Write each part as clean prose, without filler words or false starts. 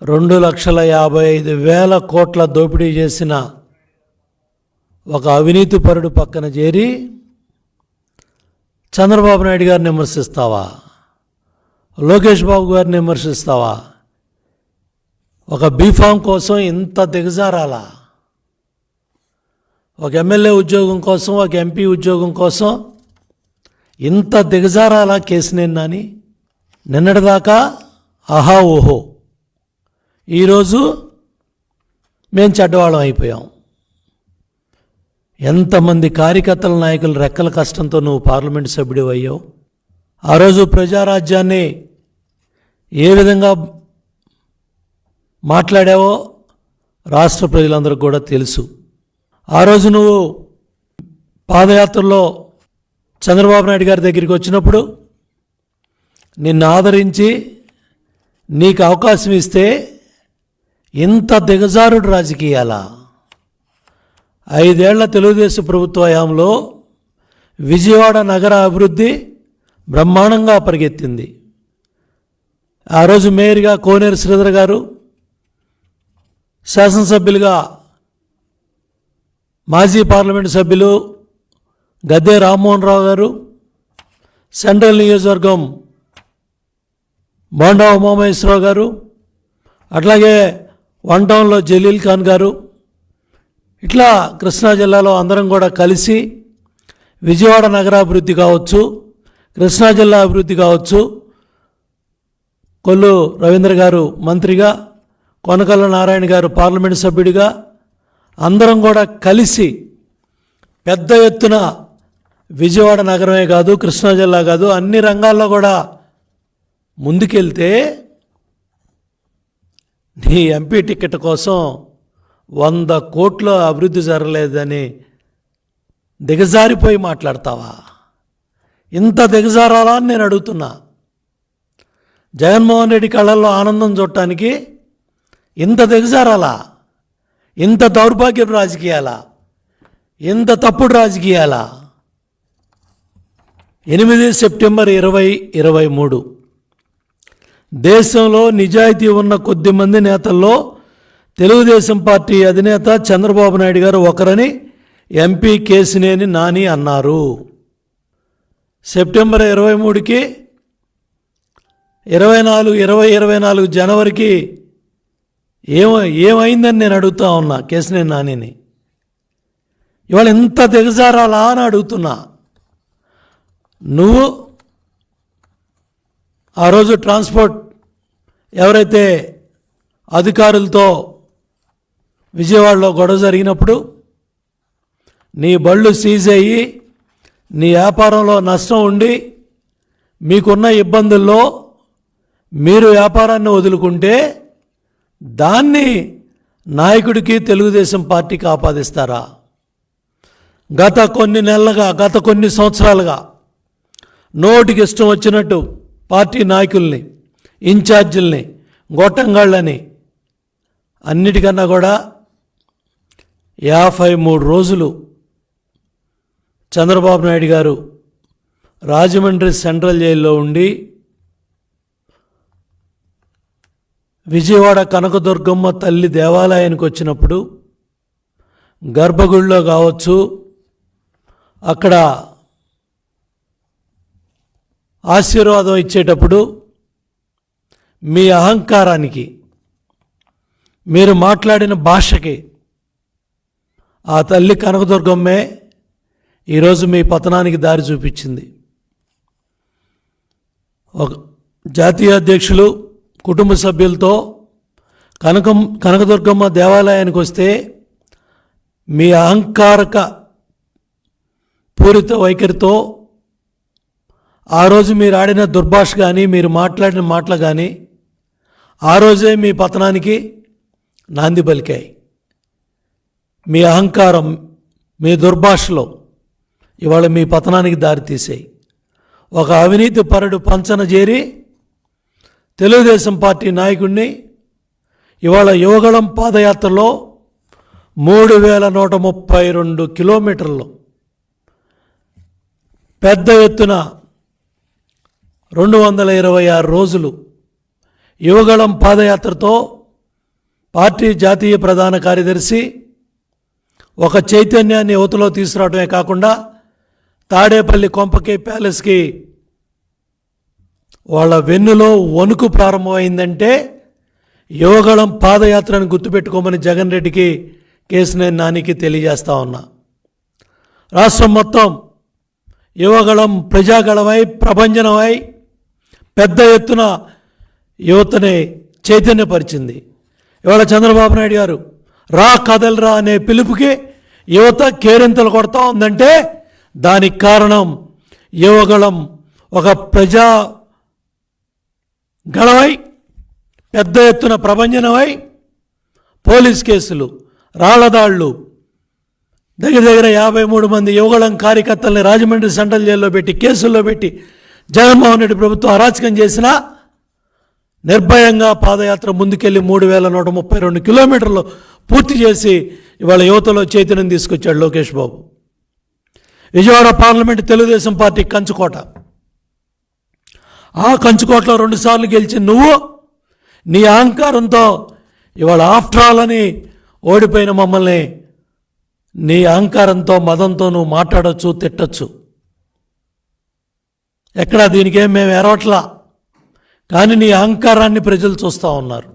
2,55,000 కోట్ల దోపిడీ చేసిన ఒక అవినీతిపరుడు పక్కన చేరి చంద్రబాబు నాయుడు గారిని విమర్శిస్తావా? లోకేష్ బాబు గారిని విమర్శిస్తావా? ఒక బీఫామ్ కోసం ఇంత దిగజారాలా? ఒక ఎమ్మెల్యే ఉద్యోగం కోసం, ఒక ఎంపీ ఉద్యోగం కోసం ఇంత దిగజారాలా కేసినేని నాని? నిన్నటిదాకా ఆహా ఓహో, ఈరోజు మేము చెడ్డవాళ్ళం అయిపోయాం. ఎంతమంది కార్యకర్తల నాయకులు రెక్కల కష్టంతో నువ్వు పార్లమెంటు సభ్యుడు అయ్యావు. ఆ రోజు ప్రజారాజ్యాన్ని ఏ విధంగా మాట్లాడావో రాష్ట్ర ప్రజలందరికీ కూడా తెలుసు. ఆ రోజు నువ్వు పాదయాత్రలో చంద్రబాబు నాయుడు గారి దగ్గరికి వచ్చినప్పుడు నిన్ను ఆదరించి నీకు అవకాశం ఇస్తే ఇంత దిగజారుడు రాజకీయాలా? 5 ఏళ్ల తెలుగుదేశం ప్రభుత్వ హయాంలో విజయవాడ నగర అభివృద్ధి బ్రహ్మాండంగా పరిగెత్తింది. ఆ రోజు మేయర్గా కోనేరు శ్రీధర్ గారు, శాసనసభ్యులుగా మాజీ పార్లమెంటు సభ్యులు గద్దె రామ్మోహన్ రావు గారు, సెంట్రల్ నియోజకవర్గం బోండా ఉమామహేశ్వరరావు గారు, అట్లాగే వన్ టౌన్లో జలీల్ ఖాన్ గారు, ఇట్లా కృష్ణా జిల్లాలో అందరం కూడా కలిసి విజయవాడ నగరాభివృద్ధి కావచ్చు, కృష్ణా జిల్లా అభివృద్ధి కావచ్చు, కొల్లు రవీంద్ర గారు మంత్రిగా, కొనకళ్ళ నారాయణ గారు పార్లమెంటు సభ్యుడిగా అందరం కూడా కలిసి పెద్ద ఎత్తున విజయవాడ నగరమే కాదు, కృష్ణా జిల్లా కాదు, అన్ని రంగాల్లో కూడా ముందుకెళ్తే నీ ఎంపీ టికెట్ కోసం 100 కోట్ల అభివృద్ధి జరగలేదని దిగజారిపోయి మాట్లాడతావా? ఇంత దిగజారాలా అని నేను అడుగుతున్నా. జగన్మోహన్ రెడ్డి కళ్ళల్లో ఆనందం చూడటానికి ఇంత దిగజారాలా? ఇంత దౌర్భాగ్యపు రాజకీయాలా? ఇంత తప్పుడు రాజకీయాలా? 8 సెప్టెంబర్ 2023 దేశంలో నిజాయితీ ఉన్న కొద్దిమంది నేతల్లో తెలుగుదేశం పార్టీ అధినేత చంద్రబాబు నాయుడు గారు ఒకరని ఎంపీ కేసినేని నాని అన్నారు. సెప్టెంబర్ 23కి 2024 జనవరికి ఏమైందని నేను అడుగుతా ఉన్నా కేసినేని నానిని. ఇవాళ ఎంత దిగజారాలా అని అడుగుతున్నా. నువ్వు ఆ రోజు ట్రాన్స్పోర్ట్ ఎవరైతే అధికారులతో విజయవాడలో గొడవ జరిగినప్పుడు నీ బళ్ళు సీజ్ అయ్యి నీ వ్యాపారంలో నష్టం ఉండి మీకున్న ఇబ్బందుల్లో మీరు వ్యాపారాన్ని వదులుకుంటే దాన్ని నాయకుడికి తెలుగుదేశం పార్టీకి ఆపాదిస్తారా? గత కొన్ని నెలలుగా, గత కొన్ని సంవత్సరాలుగా నోటికి ఇష్టం వచ్చినట్టు పార్టీ నాయకుల్ని, ఇన్ఛార్జీల్ని, గొట్టంగాళ్ళని అన్నిటికన్నా కూడా 53 రోజులు చంద్రబాబు నాయుడు గారు రాజమండ్రి సెంట్రల్ జైల్లో ఉండి విజయవాడ కనకదుర్గమ్మ తల్లి దేవాలయానికి వచ్చినప్పుడు గర్భగుడిలో కావచ్చు, అక్కడ ఆశీర్వాదం ఇచ్చేటప్పుడు మీ అహంకారానికి, మీరు మాట్లాడిన భాషకి ఆ తల్లి కనకదుర్గమ్మే ఈరోజు మీ పతనానికి దారి చూపించింది. ఒక జాతీయ అధ్యక్షులు కుటుంబ సభ్యులతో కనకదుర్గమ్మ దేవాలయానికి వస్తే మీ అహంకారక పూరిత వైఖరితో ఆ రోజు మీరు ఆడిన దుర్భాష కానీ, మీరు మాట్లాడిన మాటలు కానీ ఆ రోజే మీ పతనానికి నాంది పలికాయి. మీ అహంకారం, మీ దుర్భాషలో ఇవాళ మీ పతనానికి దారితీసాయి. ఒక అవినీతి పరుడు పంచన చేరి తెలుగుదేశం పార్టీ నాయకుడిని ఇవాళ యువగళం పాదయాత్రలో 3132 కిలోమీటర్లు పెద్ద ఎత్తున 226 రోజులు యువగళం పాదయాత్రతో పార్టీ జాతీయ ప్రధాన కార్యదర్శి ఒక చైతన్యాన్ని యువతలో తీసుకురావడమే కాకుండా తాడేపల్లి కొంపకి ప్యాలెస్కి వాళ్ళ వెన్నులో వణుకు ప్రారంభమైందంటే యువగళం పాదయాత్రను గుర్తుపెట్టుకోమని జగన్ రెడ్డికి కేశినేని నానికి తెలియజేస్తా ఉన్నా. రాష్ట్రం మొత్తం యువగళం ప్రజాగళమై ప్రభంజనమై పెద్ద ఎత్తున యువతని చైతన్యపరిచింది. ఇవాళ చంద్రబాబు నాయుడు గారు రా కదలరా అనే పిలుపుకి యువత కేరింతలు కొడతా ఉందంటే దానికి కారణం యువగళం ఒక ప్రజా గళమై పెద్ద ఎత్తున ప్రభంజనమై పోలీస్ కేసులు, రాళ్లదాళ్లు, దగ్గర 53 మంది యువగళం కార్యకర్తల్ని రాజమండ్రి సెంట్రల్ జైల్లో పెట్టి కేసుల్లో పెట్టి జగన్మోహన్ రెడ్డి ప్రభుత్వం అరాచకం చేసినా నిర్భయంగా పాదయాత్ర ముందుకెళ్ళి 3132 కిలోమీటర్లు పూర్తి చేసి ఇవాళ యువతలో చైతన్యం తీసుకొచ్చాడు లోకేష్ బాబు. విజయవాడ పార్లమెంట్ తెలుగుదేశం పార్టీ కంచుకోట. ఆ కంచుకోటలో 2 సార్లు గెలిచి నువ్వు నీ అహంకారంతో ఇవాళ ఆఫ్టర్ ఆల్ అని ఓడిపోయిన మమ్మల్ని నీ అహంకారంతో మదంతో నువ్వు మాట్లాడచ్చు, తిట్టచ్చు. ఎక్కడా దీనికేం మేము ఎరవట్లా, కానీ నీ అహంకారాన్ని ప్రజలు చూస్తూ ఉన్నారు.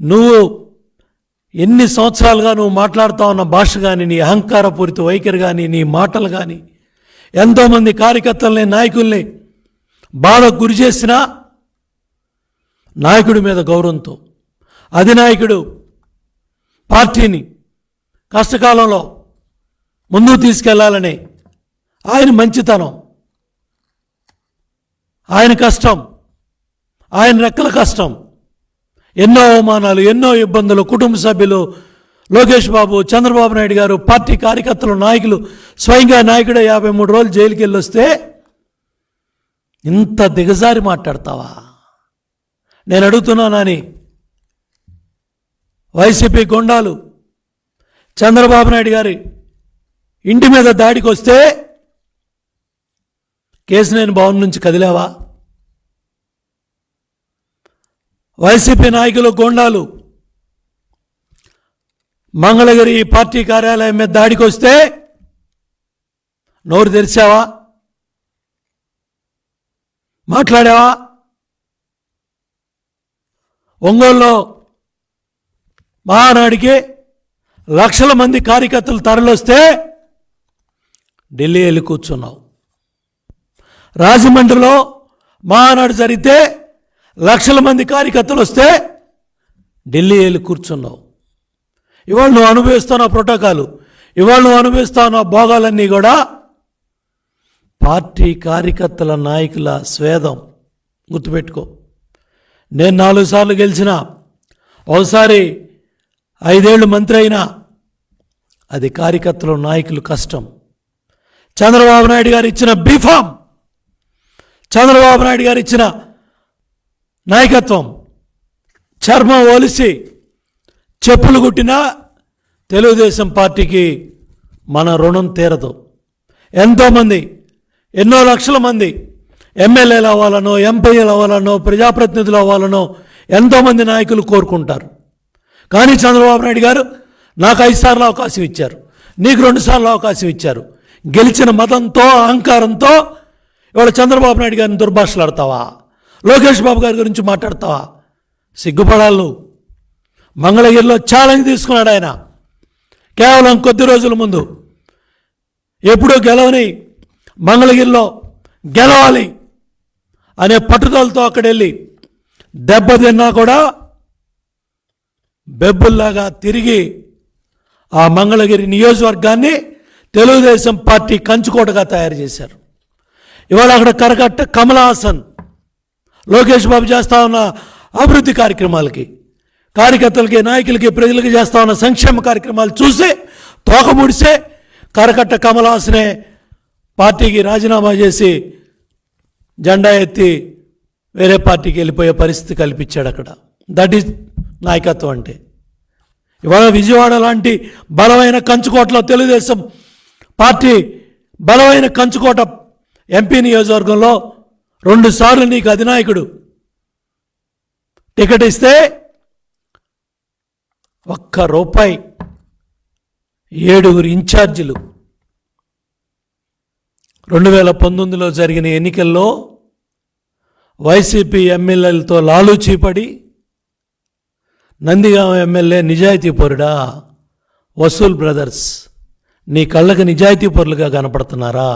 నువ్వు ఎన్ని సంవత్సరాలుగా నువ్వు మాట్లాడుతూ ఉన్న భాష కానీ, నీ అహంకారపూరిత వైఖరి కానీ, నీ మాటలు కానీ ఎంతోమంది కార్యకర్తల్ని, నాయకుల్ని బాధకు గురి చేసినా నాయకుడి మీద గౌరవంతో అధినాయకుడు పార్టీని కష్టకాలంలో ముందుకు తీసుకెళ్లాలని ఆయన మంచితనం, ఆయన కష్టం, ఆయన రెక్కల కష్టం, ఎన్నో అవమానాలు, ఎన్నో ఇబ్బందులు, కుటుంబ సభ్యులు, లోకేష్ బాబు, చంద్రబాబు నాయుడు గారు, పార్టీ కార్యకర్తలు, నాయకులు, స్వయంగా నాయకుడే 53 రోజులు జైలుకి వెళ్ళొస్తే ఇంత దిగజారి మాట్లాడతావా? నేను అడుగుతున్నానని వైసీపీ గుండాలు చంద్రబాబు నాయుడు గారి ఇంటి మీద దాడికి వస్తే కేశినేని భవన్ నుంచి కదిలేవా? వైసీపీ నాయకులు గోండాలు మంగళగిరి పార్టీ కార్యాలయం మీద దాడికి వస్తే నోరు తెరిచావా? మాట్లాడావా? ఒంగోలులో మహానాడికి లక్షల మంది కార్యకర్తలు తరలిస్తే ఢిల్లీ వెళ్ళి కూర్చున్నావు. రాజమండ్రిలో మహానాడు జరిగితే లక్షల మంది కార్యకర్తలు వస్తే ఢిల్లీ వెళ్ళి కూర్చున్నావు. ఇవాళ నువ్వు అనుభవిస్తున్న ప్రోటోకాలు, ఇవాళ నువ్వు అనుభవిస్తున్న భోగాలన్నీ కూడా పార్టీ కార్యకర్తల నాయకుల స్వేదం. గుర్తుపెట్టుకో, నేను 4 సార్లు గెలిచిన, ఒకసారి 5 ఏళ్ళు మంత్రి అయినా అది కార్యకర్తలు, నాయకులు కష్టం. చంద్రబాబు నాయుడు గారు ఇచ్చిన బీఫామ్, చంద్రబాబు నాయుడు గారు ఇచ్చిన నాయకత్వం చర్మం ఒలిసి చెప్పులు కుట్టినా తెలుగుదేశం పార్టీకి మన రుణం తీరదు. ఎంతోమంది, ఎన్నో లక్షల మంది ఎమ్మెల్యేలు అవ్వాలనో, ఎంపీలు అవ్వాలనో, ప్రజాప్రతినిధులు అవ్వాలనో ఎంతోమంది నాయకులు కోరుకుంటారు. కానీ చంద్రబాబు నాయుడు గారు నాకు 5 సార్లు అవకాశం ఇచ్చారు, నీకు 2 సార్లు అవకాశం ఇచ్చారు. గెలిచిన మతంతో, అహంకారంతో ఇవాళ చంద్రబాబు నాయుడు గారిని దుర్భాషలాడతావా? లోకేష్ బాబు గారి గురించి మాట్లాడతావా? సిగ్గుపడాలి నువ్వు. మంగళగిరిలో ఛాలెంజ్ తీసుకున్నాడు ఆయన. కేవలం కొద్ది రోజుల ముందు ఎప్పుడూ గెలవని మంగళగిరిలో గెలవాలి అనే పట్టుదలతో అక్కడెళ్ళి దెబ్బతిన్నా కూడా బెబ్బుల్లాగా తిరిగి ఆ మంగళగిరి నియోజకవర్గాన్ని తెలుగుదేశం పార్టీ కంచుకోటగా తయారు చేశారు. ఇవాళ అక్కడ కరకట్ట కమల్ హాసన్, లోకేష్ బాబు చేస్తా ఉన్న అభివృద్ధి కార్యక్రమాలకి, కార్యకర్తలకి, నాయకులకి, ప్రజలకి చేస్తా ఉన్న సంక్షేమ కార్యక్రమాలు చూసి తోకముడిసే కరకట్ట కమల్ హాసనే పార్టీకి రాజీనామా చేసి జెండా ఎత్తి వేరే పార్టీకి వెళ్ళిపోయే పరిస్థితి కల్పించాడు అక్కడ. దట్ ఈజ్ నాయకత్వం అంటే. ఇవాళ విజయవాడ లాంటి బలమైన కంచుకోటలో తెలుగుదేశం పార్టీ బలమైన కంచుకోట ఎంపీ నియోజకవర్గంలో 2 సార్లు నీకు అధినాయకుడు టికెట్ ఇస్తే ఒక్క రూపాయి 7 ఇన్ఛార్జీలు 2019లో జరిగిన ఎన్నికల్లో వైసీపీ ఎమ్మెల్యేలతో లాలూచీపడి నందిగామ ఎమ్మెల్యే నిజాయితీ పరుడా? వసూల్ బ్రదర్స్ నీ కళ్ళకి నిజాయితీ పరులుగా కనపడుతున్నారా?